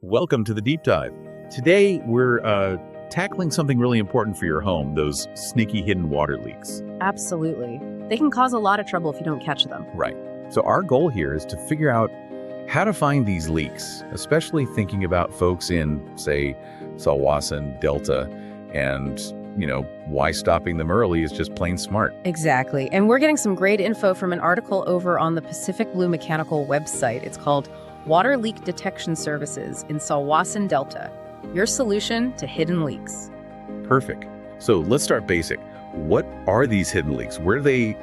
Welcome to the Deep Dive. Today, we're tackling something really important for your home, those sneaky hidden water leaks. Absolutely. They can cause a lot of trouble if you don't catch them. Right. So our goal here is to figure out how to find these leaks, especially thinking about folks in, say, Tsawwassen, Delta, and, why stopping them early is just plain smart. Exactly. And we're getting some great info from an article over on the Pacific Blue Mechanical website. It's called Water Leak Detection Services in Tsawwassen, Delta. Your solution to hidden leaks. Perfect. So let's start basic. What are these hidden leaks? Where do they,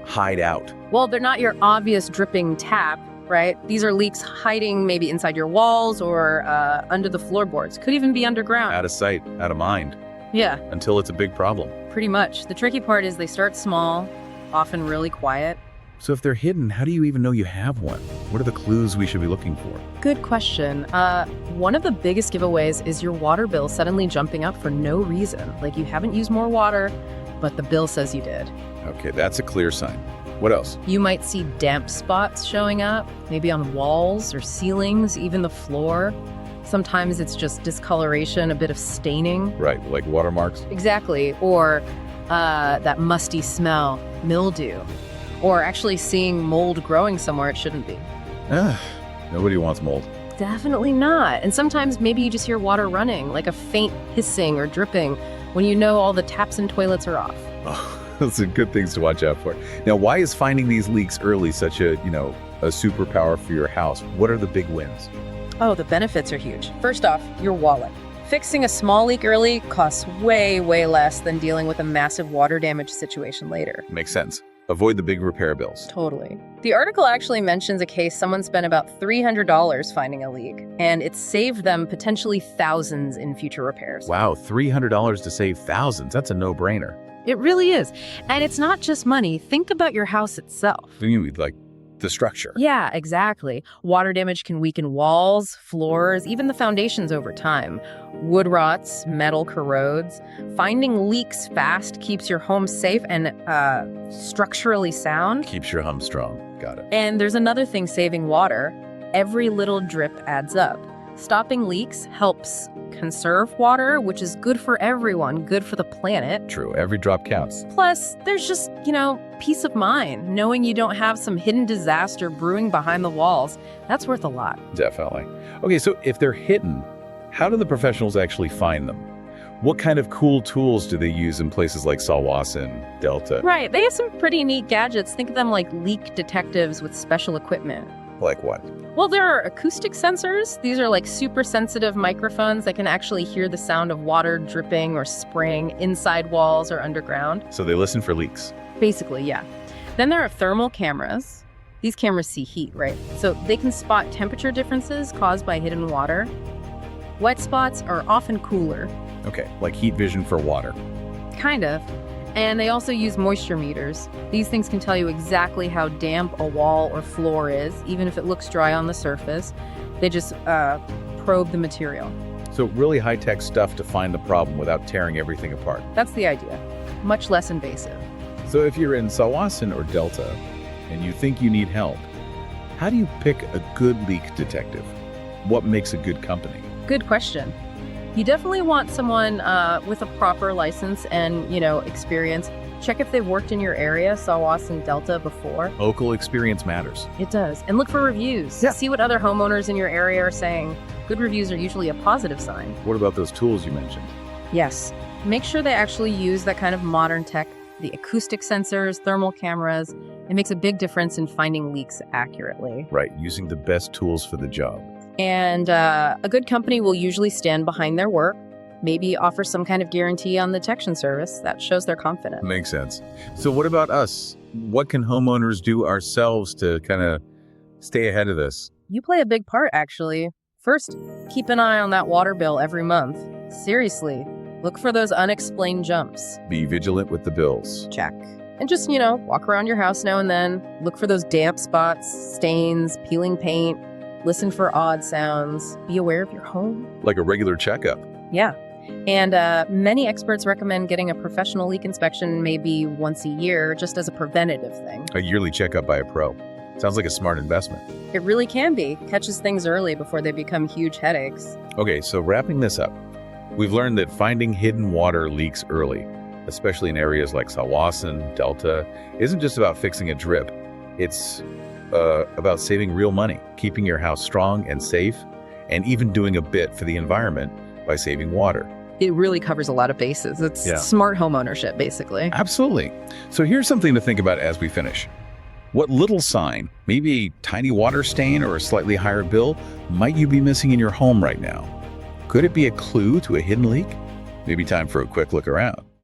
hide out? Well, they're not your obvious dripping tap, right? These are leaks hiding maybe inside your walls or under the floorboards. Could even be underground. Out of sight, out of mind. Yeah. Until it's a big problem. Pretty much. The tricky part is they start small, often really quiet. So if they're hidden, how do you even know you have one? What are the clues we should be looking for? Good question. One of the biggest giveaways is your water bill suddenly jumping up for no reason. Like you haven't used more water, but the bill says you did. Okay, that's a clear sign. What else? You might see damp spots showing up, maybe on walls or ceilings, even the floor. Sometimes it's just discoloration, a bit of staining. Right, like watermarks? Exactly. Or that musty smell, mildew. Or actually seeing mold growing somewhere it shouldn't be. Nobody wants mold. Definitely not. And sometimes maybe you just hear water running, like a faint hissing or dripping, when you know all the taps and toilets are off. Oh, those are good things to watch out for. Now, why is finding these leaks early such a superpower for your house? What are the big wins? Oh, the benefits are huge. First off, your wallet. Fixing a small leak early costs way, way less than dealing with a massive water damage situation later. Makes sense. Avoid the big repair bills. Totally. The article actually mentions a case someone spent about $300 finding a leak, and it saved them potentially thousands in future repairs. Wow, $300 to save thousands. That's a no-brainer. It really is. And it's not just money. Think about your house itself. You mean like the structure? Yeah, exactly. Water damage can weaken walls, floors, even the foundations over time. Wood rots, metal corrodes. Finding leaks fast keeps your home safe and structurally sound. Keeps your home strong. Got it. And there's another thing saving water. Every little drip adds up. Stopping leaks helps conserve water, which is good for everyone, good for the planet. True. Every drop counts. Plus, there's just, peace of mind. Knowing you don't have some hidden disaster brewing behind the walls, that's worth a lot. Definitely. Okay, so if they're hidden, how do the professionals actually find them? What kind of cool tools do they use in places like Tsawwassen, Delta? Right. They have some pretty neat gadgets. Think of them like leak detectives with special equipment. Like what? Well, there are acoustic sensors. These are like super sensitive microphones that can actually hear the sound of water dripping or spraying inside walls or underground. So they listen for leaks. Basically, yeah. Then there are thermal cameras. These cameras see heat, right? So they can spot temperature differences caused by hidden water. Wet spots are often cooler. Okay, like heat vision for water. Kind of. And they also use moisture meters. These things can tell you exactly how damp a wall or floor is, even if it looks dry on the surface. They just probe the material. So really high-tech stuff to find the problem without tearing everything apart. That's the idea. Much less invasive. So if you're in Tsawwassen or Delta and you think you need help, how do you pick a good leak detective? What makes a good company? Good question. You definitely want someone with a proper license and, experience. Check if they've worked in your area, Tsawwassen, Delta, before. Local experience matters. It does. And look for reviews. Yeah. See what other homeowners in your area are saying. Good reviews are usually a positive sign. What about those tools you mentioned? Yes. Make sure they actually use that kind of modern tech, the acoustic sensors, thermal cameras. It makes a big difference in finding leaks accurately. Right, using the best tools for the job. And a good company will usually stand behind their work, maybe offer some kind of guarantee on the detection service that shows they're confident. Makes sense. So what about us? What can homeowners do ourselves to kind of stay ahead of this? You play a big part, actually. First, keep an eye on that water bill every month. Seriously, look for those unexplained jumps. Be vigilant with the bills. Check. And just, walk around your house now and then. Look for those damp spots, stains, peeling paint. Listen for odd sounds. Be aware of your home. Like a regular checkup. Yeah. And many experts recommend getting a professional leak inspection maybe once a year, just as a preventative thing. A yearly checkup by a pro. Sounds like a smart investment. It really can be. Catches things early before they become huge headaches. Okay, so wrapping this up, we've learned that finding hidden water leaks early, especially in areas like Tsawwassen, Delta, isn't just about fixing a drip. It's about saving real money, keeping your house strong and safe, and even doing a bit for the environment by saving water. It really covers a lot of bases. It's smart homeownership, basically. Absolutely. So here's something to think about as we finish. What little sign, maybe a tiny water stain or a slightly higher bill, might you be missing in your home right now? Could it be a clue to a hidden leak? Maybe time for a quick look around.